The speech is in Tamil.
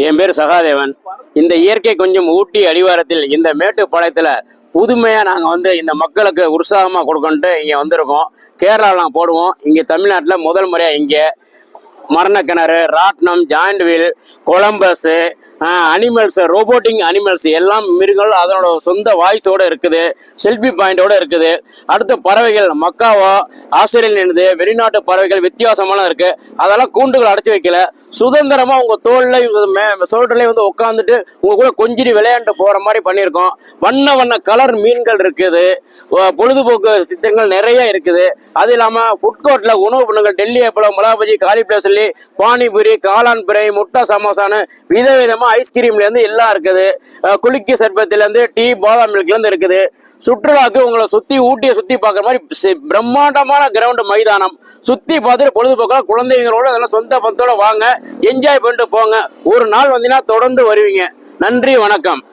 என் பேர் சகாதேவன். இந்த இயற்கை கொஞ்சம் ஊட்டி அடிவாரத்தில் இந்த மேட்டுப்பாளையத்தில் புதுமையாக நாங்கள் இந்த மக்களுக்கு உற்சாகமாக கொடுக்கணுன்ட்டு இங்கே வந்திருக்கோம். கேரளாலாம் போடுவோம். இங்கே தமிழ்நாட்டில் முதல் முறையாக இங்கே மரணக்கிணறு, ராட்னம், joint wheel, Columbus, animals, ரோபோட்டிங் animals எல்லாம் மிருகங்கள் அதனோட சொந்த வாய்ஸோடு இருக்குது, செல்ஃபி பாயிண்டோடு இருக்குது. அடுத்த பறவைகள் மக்காவோ, ஆஸ்திரேலியன், வெளிநாட்டு பறவைகள் வித்தியாசமான இருக்குது. அதெல்லாம் கூண்டுகள் அடைச்சி வைக்கல, சுதந்திரமாக உங்கள் தோல்லையும் சோல்டர்லேயும் உட்காந்துட்டு உங்கள் கூட கொஞ்சிரி விளையாண்டு போகிற மாதிரி பண்ணியிருக்கோம். வண்ண வண்ண கலர் மீன்கள் இருக்குது, பொழுதுபோக்கு சித்திரங்கள் நிறைய இருக்குது. அது இல்லாமல் ஃபுட் கோர்ட்டில் உணவு பண்ணுங்கள், டெல்லி அப்பளம், மிளகாபஜி, காலிஃப்ளவர் சில்லி, பானிபூரி, காளான் பிரை, முட்டை சமோசான்னு விதவிதமாக ஐஸ்கிரீம்லேருந்து எல்லாம் இருக்குது. குலுக்கி சர்பத்துலேருந்து டீ, பாதாம் மில்க்லேருந்து இருக்குது. சுற்றுலாவுக்கு உங்களை ஊட்டியை சுற்றி பார்க்குற மாதிரி பிரம்மாண்டமான கிரவுண்டு மைதானம். சுற்றி பார்த்துட்டு பொழுதுபோக்காக குழந்தைங்களோட அதெல்லாம் சொந்த பந்தோட வாங்க, என்ஜாய் பண்ணிட்டு போங்க. ஒரு நாள் வந்தீங்கன்னா தொடர்ந்து வருவீங்க. நன்றி, வணக்கம்.